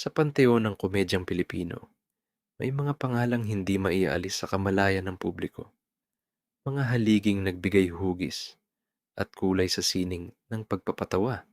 Sa panteon ng komedyang Pilipino, may mga pangalang hindi maialis sa kamalayan ng publiko. Mga haliging nagbigay hugis at kulay sa sining ng pagpapatawa.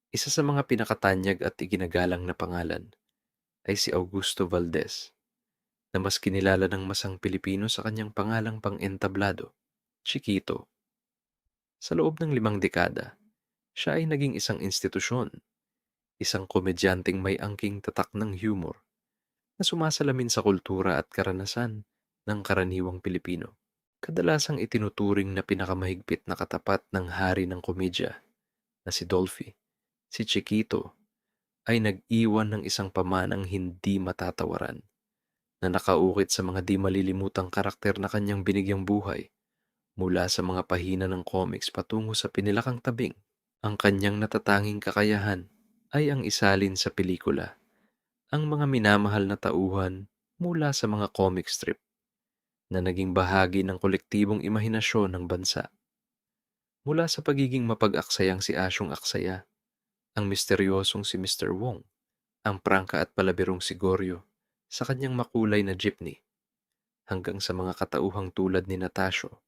Isa sa mga pinakatanyag at iginagalang na pangalan ay si Augusto Valdez, na mas kinilala ng masang Pilipino sa kanyang pangalang pang-entablado, Chiquito. Sa loob ng 5 dekada, siya ay naging isang institusyon, isang komedyanteng may angking tatak ng humor na sumasalamin sa kultura at karanasan ng karaniwang Pilipino. Kadalasang itinuturing na pinakamahigpit na katapat ng hari ng komedya na si Dolphy. Si Chiquito ay nag-iwan ng isang pamanang hindi matatawaran na nakaukit sa mga di malilimutang karakter na kanyang binigyang buhay mula sa mga pahina ng comics patungo sa pinilakang tabing. Ang kanyang natatanging kakayahan ay ang isalin sa pelikula ang mga minamahal na tauhan mula sa mga comic strip na naging bahagi ng kolektibong imahinasyon ng bansa. Mula sa pagiging mapag-aksayang si Asyong Aksaya, ang misteryosong si Mr. Wong, ang prangka at palabirong si Goryo sa kanyang makulay na jeepney, hanggang sa mga katauhang tulad ni Natasio,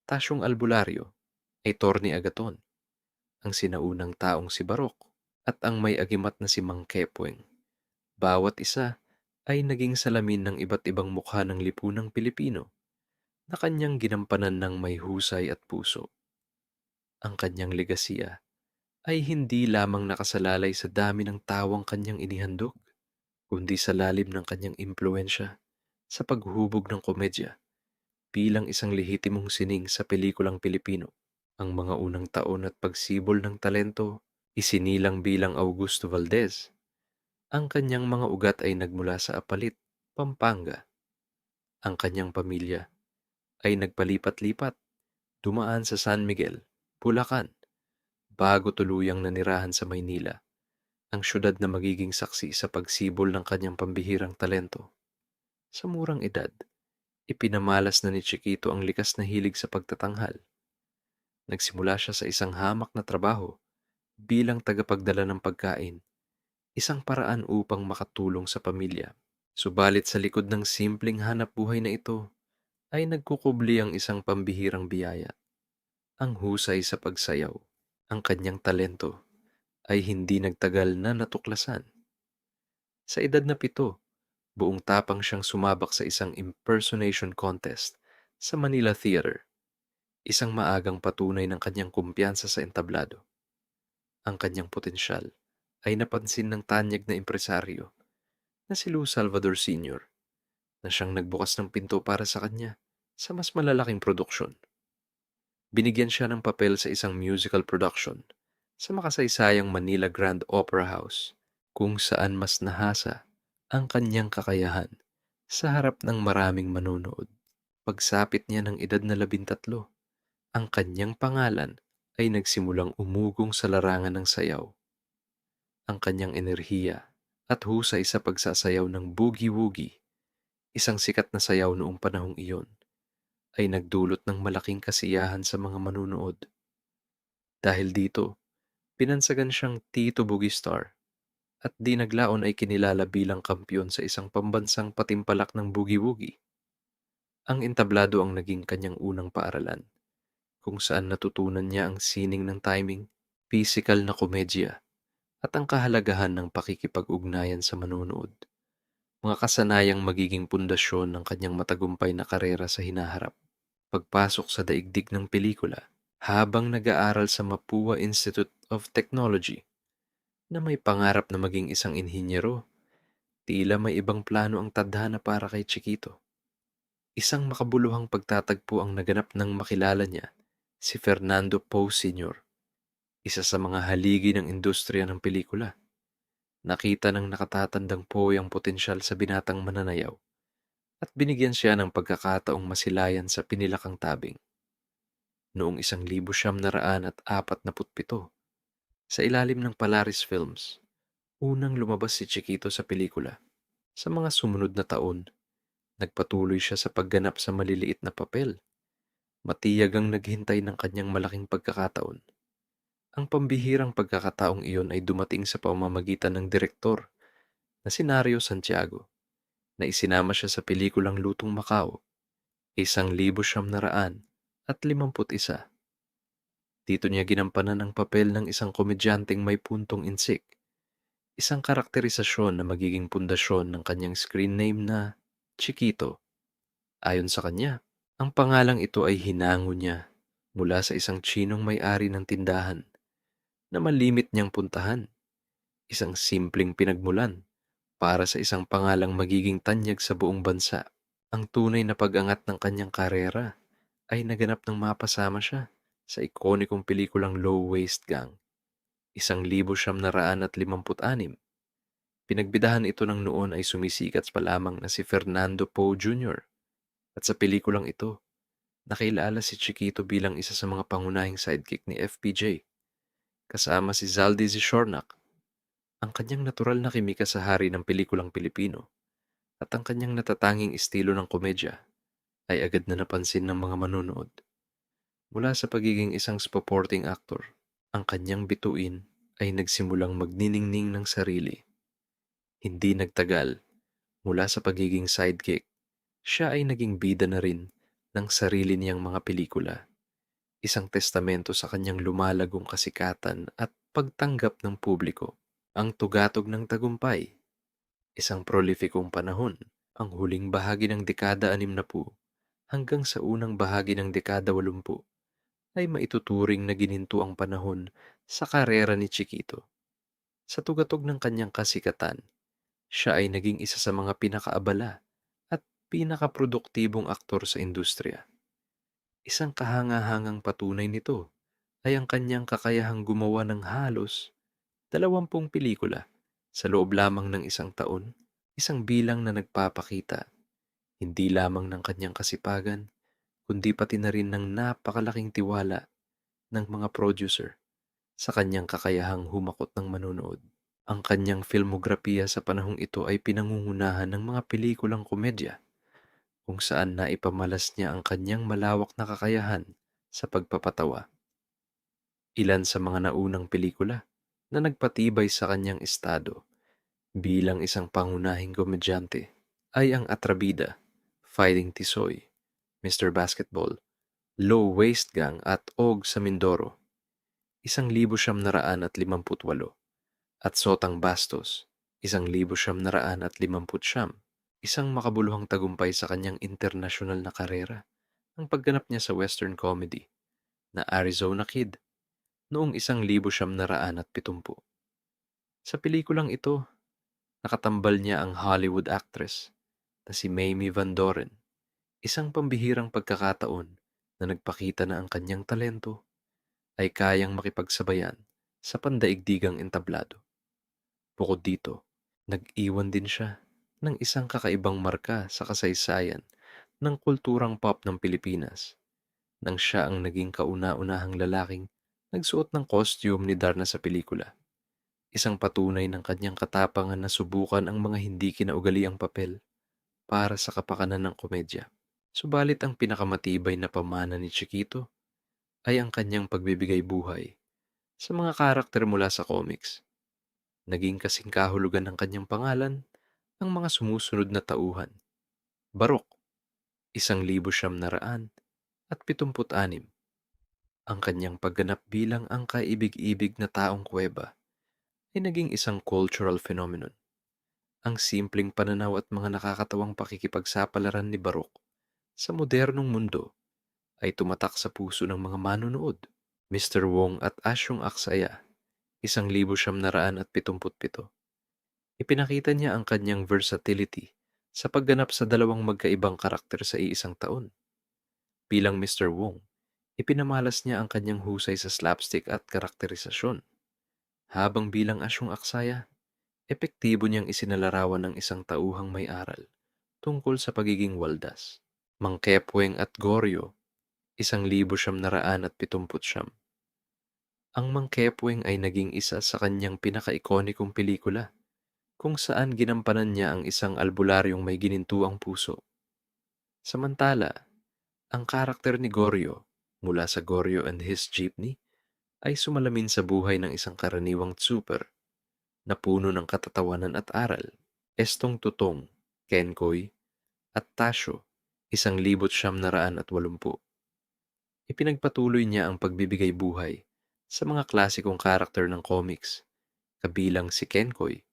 Tasyong Albularyo, ay Torni Agaton, ang sinaunang taong si Barok, at ang may agimat na si Mang Kepweng. Bawat isa ay naging salamin ng iba't ibang mukha ng lipunang Pilipino na kanyang ginampanan ng may husay at puso. Ang kanyang legasiya ay hindi lamang nakasalalay sa dami ng tawang kanyang inihandog, kundi sa lalim ng kanyang impluensya sa paghubog ng komedya bilang isang lehitimong sining sa pelikulang Pilipino. Ang mga unang taon at pagsibol ng talento, isinilang bilang Augusto Valdez. Ang kanyang mga ugat ay nagmula sa Apalit, Pampanga. Ang kanyang pamilya ay nagpalipat-lipat, dumaan sa San Miguel, Bulacan, bago tuluyang nanirahan sa Maynila, ang syudad na magiging saksi sa pagsibol ng kanyang pambihirang talento. Sa murang edad, ipinamalas na ni Chiquito ang likas na hilig sa pagtatanghal. Nagsimula siya sa isang hamak na trabaho bilang tagapagdala ng pagkain, isang paraan upang makatulong sa pamilya. Subalit sa likod ng simpleng hanap buhay na ito ay nagkukubli ang isang pambihirang biyaya, ang husay sa pagsayaw. Ang kanyang talento ay hindi nagtagal na natuklasan. Sa edad na 7, buong tapang siyang sumabak sa isang impersonation contest sa Manila Theater, isang maagang patunay ng kanyang kumpiyansa sa entablado. Ang kanyang potensyal ay napansin ng tanyag na impresaryo na si Lou Salvador Sr. na siyang nagbukas ng pinto para sa kanya sa mas malalaking produksyon. Binigyan siya ng papel sa isang musical production sa makasaysayang Manila Grand Opera House, kung saan mas nahasa ang kanyang kakayahan sa harap ng maraming manonood. Pagsapit niya ng edad na 13, ang kanyang pangalan ay nagsimulang umugong sa larangan ng sayaw. Ang kanyang enerhiya at husay sa pagsasayaw ng boogie-woogie, isang sikat na sayaw noong panahong iyon, ay nagdulot ng malaking kasiyahan sa mga manunood. Dahil dito, pinansagan siyang Tito Boogie Star at di naglaon ay kinilala bilang kampiyon sa isang pambansang patimpalak ng boogie-woogie. Ang entablado ang naging kanyang unang paaralan, kung saan natutunan niya ang sining ng timing, physical na komedya, at ang kahalagahan ng pakikipag-ugnayan sa manunood. Mga kasanayang magiging pundasyon ng kanyang matagumpay na karera sa hinaharap. Pagpasok sa daigdig ng pelikula, habang nag-aaral sa Mapua Institute of Technology, na may pangarap na maging isang inhinyero, tila may ibang plano ang tadhana para kay Chiquito. Isang makabuluhang pagtatagpo ang naganap nang makilala niya si Fernando Poe Sr., isa sa mga haligi ng industriya ng pelikula. Nakita ng nakatatandang Poe ang potensyal sa binatang mananayaw at binigyan siya ng pagkakataong masilayan sa pinilakang tabing. Noong 1947, sa ilalim ng Polaris Films, unang lumabas si Chiquito sa pelikula. Sa mga sumunod na taon, nagpatuloy siya sa pagganap sa maliliit na papel. Matiyag ang naghintay ng kanyang malaking pagkakataon. Ang pambihirang pagkakataong iyon ay dumating sa pamamagitan ng direktor na si Nario Santiago na isinama siya sa pelikulang Lutong Macao, 1951. Dito niya ginampanan ang papel ng isang komedyanteng may puntong insik, isang karakterisasyon na magiging pundasyon ng kanyang screen name na Chiquito. Ayon sa kanya, ang pangalang ito ay hinango niya mula sa isang Tsinong may-ari ng tindahan na malimit niyang puntahan, isang simpleng pinagmulan para sa isang pangalang magiging tanyag sa buong bansa. Ang tunay na pag-angat ng kanyang karera ay naganap nang mapasama siya sa ikonikong pelikulang Low Waist Gang, 1956. Pinagbidahan ito ng noon ay sumisikat pa lamang na si Fernando Poe Jr. At sa pelikulang ito, nakilala si Chiquito bilang isa sa mga pangunahing sidekick ni FPJ, kasama si Zaldy Zishornak. Ang kanyang natural na kimika sa hari ng pelikulang Pilipino at ang kanyang natatanging estilo ng komedya ay agad na napansin ng mga manonood. Mula sa pagiging isang supporting actor, ang kanyang bituin ay nagsimulang magniningning ng sarili. Hindi nagtagal, mula sa pagiging sidekick, siya ay naging bida na rin ng sarili niyang mga pelikula. Isang testamento sa kanyang lumalagong kasikatan at pagtanggap ng publiko. Ang tugatog ng tagumpay, isang prolifikong panahon, ang huling bahagi ng dekada 60 hanggang sa unang bahagi ng dekada 80 ay maituturing na gininto ang panahon sa karera ni Chiquito. Sa tugatog ng kanyang kasikatan, siya ay naging isa sa mga pinakaabala at pinakaproduktibong aktor sa industriya. Isang kahangahangang patunay nito ay ang kanyang kakayahang gumawa ng halos 20 pelikula sa loob lamang ng isang taon, isang bilang na nagpapakita hindi lamang ng kanyang kasipagan, kundi pati na rin ng napakalaking tiwala ng mga producer sa kanyang kakayahang humakot ng manonood. Ang kanyang filmografiya sa panahong ito ay pinangungunahan ng mga pelikulang komedya, kung saan naipamalas niya ang kanyang malawak na kakayahan sa pagpapatawa. Ilan sa mga naunang pelikula na nagpatibay sa kanyang estado bilang isang pangunahing komedyante ay ang Atrabida, Fighting Tisoy, Mr. Basketball, Low Waist Gang at Og sa Mindoro, 1958, at Sotang Bastos, 1959, isang makabuluhang tagumpay sa kanyang internasyonal na karera ang pagganap niya sa western comedy na Arizona Kid noong 1970. Sa pelikulang ito, nakatambal niya ang Hollywood actress na si Mamie Van Doren, isang pambihirang pagkakataon na nagpakita na ang kanyang talento ay kayang makipagsabayan sa pandaigdigang entablado. Bukod dito, nag-iwan din siya ng isang kakaibang marka sa kasaysayan ng kulturang pop ng Pilipinas nang siya ang naging kauna-unahang lalaking nagsuot ng costume ni Darna sa pelikula. Isang patunay ng kanyang katapangan na subukan ang mga hindi kinaugaliang papel para sa kapakanan ng komedya. Subalit ang pinakamatibay na pamana ni Chiquito ay ang kanyang pagbibigay buhay sa mga karakter mula sa comics. Naging kasing kahulugan ng kanyang pangalan ang mga sumusunod na tauhan. Barok, 1976. Ang kanyang pagganap bilang ang kaibig-ibig na taong kuweba ay naging isang cultural phenomenon. Ang simpleng pananaw at mga nakakatawang pakikipagsapalaran ni Barok sa modernong mundo ay tumatak sa puso ng mga manonood. Mr. Wong at Asyong Aksaya, 1977. Ipinakita niya ang kanyang versatility sa pagganap sa dalawang magkaibang karakter sa iisang taon. Bilang Mr. Wong, ipinamalas niya ang kanyang husay sa slapstick at karakterisasyon. Habang bilang Asyong Aksaya, epektibo niyang isinalarawan ng isang tauhang may aral tungkol sa pagiging waldas. Mang Kepweng at Goryo, 1979. Ang Mang Kepweng ay naging isa sa kanyang pinaka-ikonikong pelikula kung saan ginampanan niya ang isang albularyong may ginintuang puso. Samantala, ang karakter ni Goryo mula sa Goryo and His Jeepney ay sumalamin sa buhay ng isang karaniwang tsuper na puno ng katatawanan at aral. Estong Tutong, Kenkoy, at Tasyo, 1980. Ipinagpatuloy niya ang pagbibigay buhay sa mga klasikong karakter ng comics, kabilang si Kenkoy,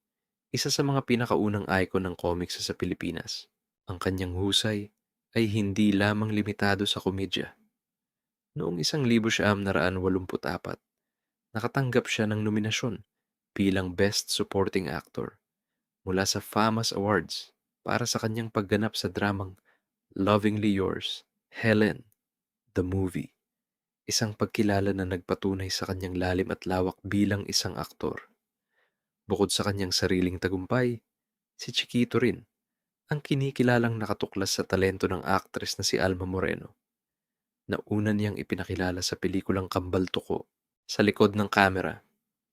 isa sa mga pinakaunang icon ng comics sa Pilipinas. Ang kanyang husay ay hindi lamang limitado sa komedya. Noong 1984, nakatanggap siya ng nominasyon bilang Best Supporting Actor mula sa FAMAS Awards para sa kanyang pagganap sa dramang Lovingly Yours, Helen, the Movie. Isang pagkilala na nagpatunay sa kanyang lalim at lawak bilang isang aktor. Bukod sa kanyang sariling tagumpay, si Chiquito rin ang kinikilalang nakatuklas sa talento ng aktres na si Alma Moreno, na una niyang ipinakilala sa pelikulang Kambal Tuko. Sa likod ng kamera,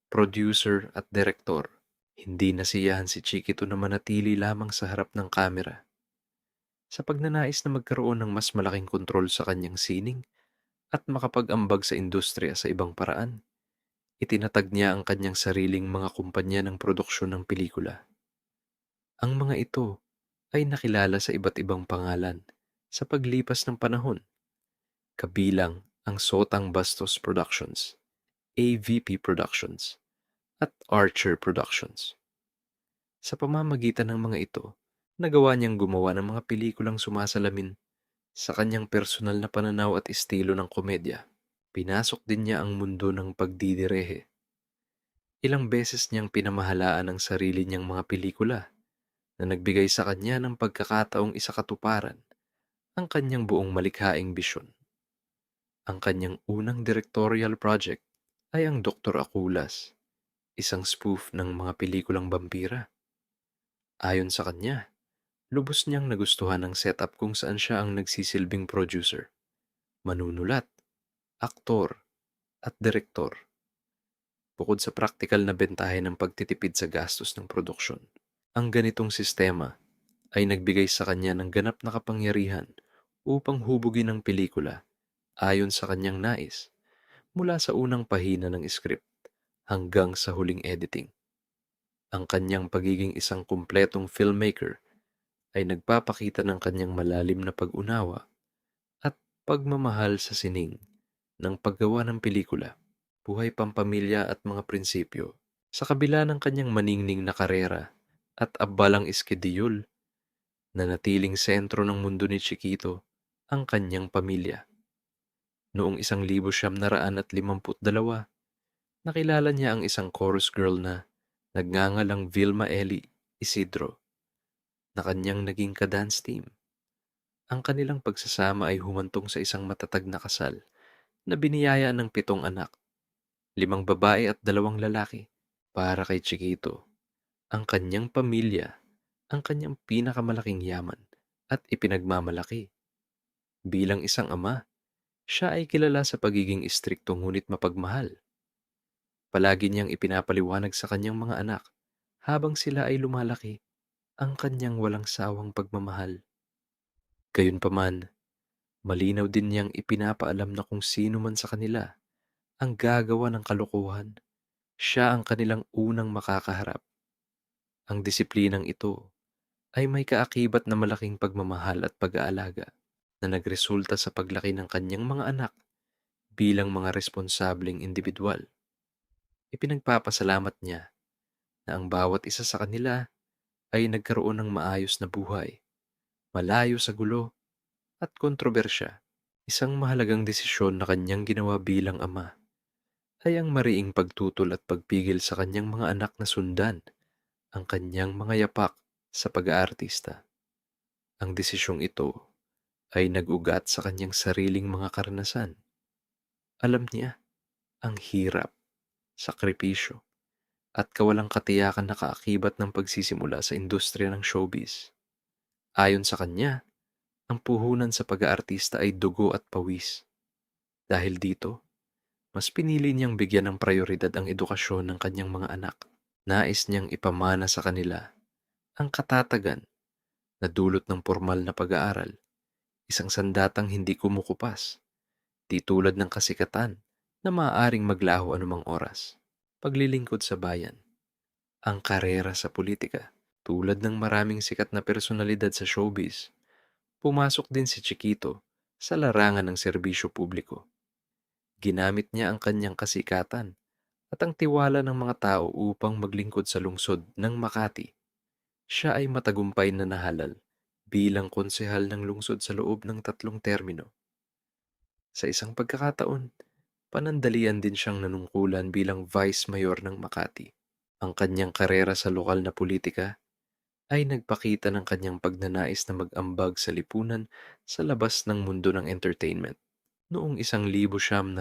producer at direktor, hindi nasiyahan si Chiquito na manatili lamang sa harap ng kamera. Sa pagnanais na magkaroon ng mas malaking kontrol sa kanyang sining at makapag-ambag sa industriya sa ibang paraan, itinatag niya ang kanyang sariling mga kumpanya ng produksyon ng pelikula. Ang mga ito ay nakilala sa iba't ibang pangalan sa paglipas ng panahon, kabilang ang Sotang Bastos Productions, AVP Productions, at Archer Productions. Sa pamamagitan ng mga ito, nagawa niyang gumawa ng mga pelikulang sumasalamin sa kanyang personal na pananaw at estilo ng komedya. Pinasok din niya ang mundo ng pagdidirehe. Ilang beses niyang pinamahalaan ang sarili niyang mga pelikula na nagbigay sa kanya ng pagkakataong isakatuparan ang kanyang buong malikhaing bisyon. Ang kanyang unang directorial project ay ang Dr. Akulas, isang spoof ng mga pelikulang vampira. Ayon sa kanya, lubos niyang nagustuhan ang setup kung saan siya ang nagsisilbing producer, manunulat, aktor, at direktor, bukod sa praktikal na bentahe ng pagtitipid sa gastos ng produksyon. Ang ganitong sistema ay nagbigay sa kanya ng ganap na kapangyarihan upang hubugin ang pelikula ayon sa kanyang nais, mula sa unang pahina ng script hanggang sa huling editing. Ang kanyang pagiging isang kumpletong filmmaker ay nagpapakita ng kanyang malalim na pag-unawa at pagmamahal sa sining ng paggawa ng pelikula, buhay pampamilya at mga prinsipyo. Sa kabila ng kanyang maningning na karera at abalang iskedyul, natiling sentro ng mundo ni Chiquito ang kanyang pamilya. Noong 1952, nakilala niya ang isang chorus girl na nagngangalang Vilma Eli Isidro na kanyang naging ka-dance team. Ang kanilang pagsasama ay humantong sa isang matatag na kasal na biniyaya ng 7 anak, 5 babae at 2 lalaki. Para kay Chiquito, ang kanyang pamilya ang kanyang pinakamalaking yaman at ipinagmamalaki. Bilang isang ama, siya ay kilala sa pagiging istrikto ngunit mapagmahal. Palagi niyang ipinapaliwanag sa kanyang mga anak habang sila ay lumalaki ang kanyang walang sawang pagmamahal. Gayunpaman, malinaw din niyang ipinapaalam na kung sino man sa kanila ang gagawa ng kalokohan, siya ang kanilang unang makakaharap. Ang disiplinang ito ay may kaakibat na malaking pagmamahal at pag-aalaga na nagresulta sa paglaki ng kanyang mga anak bilang mga responsableng individual. Ipinagpapasalamat niya na ang bawat isa sa kanila ay nagkaroon ng maayos na buhay, malayo sa gulo at kontrobersya. Isang mahalagang desisyon na kanyang ginawa bilang ama ay ang mariing pagtutol at pagpigil sa kanyang mga anak na sundan ang kanyang mga yapak sa pag-aartista. Ang desisyong ito ay nag-ugat sa kanyang sariling mga karanasan. Alam niya ang hirap, sakripisyo, at kawalang katiyakan na kaakibat ng pagsisimula sa industriya ng showbiz. Ayon sa kanya, ang puhunan sa pag-aartista ay dugo at pawis. Dahil dito, mas pinili niyang bigyan ng prioridad ang edukasyon ng kanyang mga anak. Nais niyang ipamana sa kanila ang katatagan na dulot ng formal na pag-aaral, isang sandatang hindi kumukupas, di tulad ng kasikatan na maaaring maglaho anumang oras. Paglilingkod sa bayan, ang karera sa politika, Tulad ng maraming sikat na personalidad sa showbiz, pumasok din si Chiquito sa larangan ng serbisyo publiko. Ginamit niya ang kanyang kasikatan at ang tiwala ng mga tao upang maglingkod sa lungsod ng Makati. Siya ay matagumpay na nahalal bilang konsehal ng lungsod sa loob ng 3 termino. Sa isang pagkakataon, panandalian din siyang nanungkulan bilang Vice Mayor ng Makati. Ang kanyang karera sa lokal na politika ay nagpakita ng kanyang pagnanais na mag-ambag sa lipunan sa labas ng mundo ng entertainment. Noong 1992,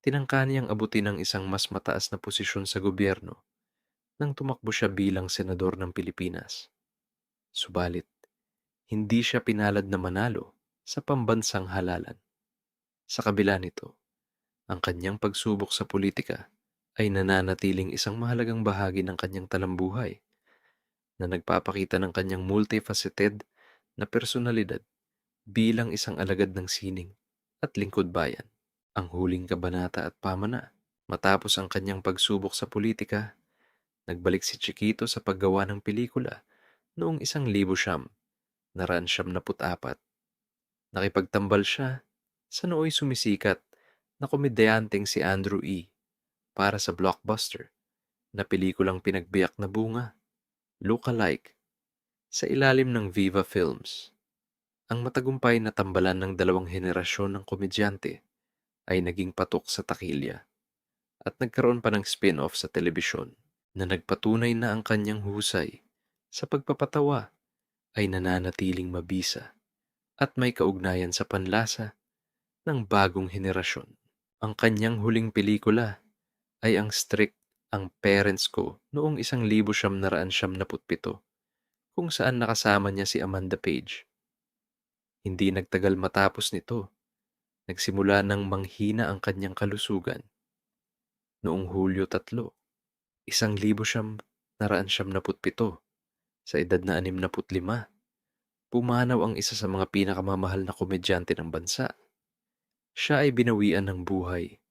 tinangka niyang abutin ang isang mas mataas na posisyon sa gobyerno nang tumakbo siya bilang senador ng Pilipinas. Subalit, hindi siya pinalad na manalo sa pambansang halalan. Sa kabila nito, ang kanyang pagsubok sa politika ay nananatiling isang mahalagang bahagi ng kanyang talambuhay na nagpapakita ng kanyang multifaceted na personalidad bilang isang alagad ng sining at lingkod bayan. Ang huling kabanata at pamana. Matapos ang kanyang pagsubok sa politika, nagbalik si Chiquito sa paggawa ng pelikula noong 1994. Nakipagtambal siya sa nooy sumisikat na komedyanteng si Andrew E. para sa blockbuster na pelikulang Pinagbiyak na Bunga, Look-alike, sa ilalim ng Viva Films. Ang matagumpay na tambalan ng 2 henerasyon ng komedyante ay naging patok sa takilya at nagkaroon pa ng spin-off sa telebisyon na nagpatunay na ang kanyang husay sa pagpapatawa ay nananatiling mabisa at may kaugnayan sa panlasa ng bagong henerasyon. Ang kanyang huling pelikula ay ang Parents Ko noong 1997, kung saan nakasama niya si Amanda Page. Hindi nagtagal matapos nito, nagsimula ng manghina ang kanyang kalusugan. Noong Hulyo 3, 1997, sa edad na 65, pumanaw ang isa sa mga pinakamamahal na komedyante ng bansa. Siya ay binawian ng buhay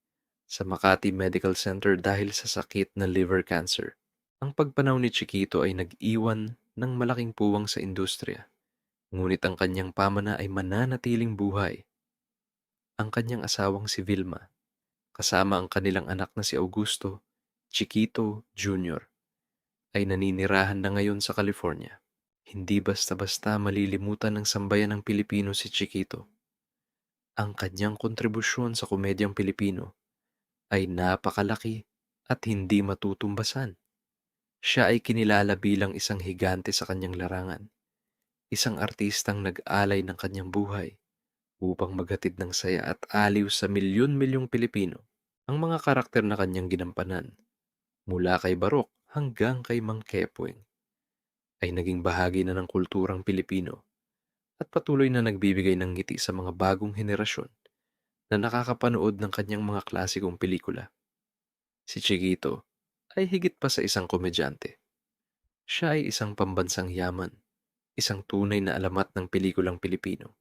sa Makati Medical Center dahil sa sakit na liver cancer. Ang pagpanaw ni Chiquito ay nag-iwan ng malaking puwang sa industriya, ngunit ang kanyang pamana ay mananatiling buhay. Ang kanyang asawang si Vilma, kasama ang kanilang anak na si Augusto Chiquito Jr., ay naninirahan na ngayon sa California. Hindi basta-basta malilimutan ng sambayan ng Pilipino si Chiquito. Ang kanyang kontribusyon sa komedyang Pilipino ay napakalaki at hindi matutumbasan. Siya ay kinilala bilang isang higante sa kanyang larangan, isang artistang nag-alay ng kanyang buhay upang maghatid ng saya at aliw sa milyon-milyong Pilipino. Ang mga karakter na kanyang ginampanan, mula kay Barok hanggang kay Mang Kepweng, ay naging bahagi na ng kulturang Pilipino at patuloy na nagbibigay ng ngiti sa mga bagong henerasyon na nakakapanood ng kanyang mga klasikong pelikula. Si Chiquito ay higit pa sa isang komedyante. Siya ay isang pambansang yaman, isang tunay na alamat ng pelikulang Pilipino.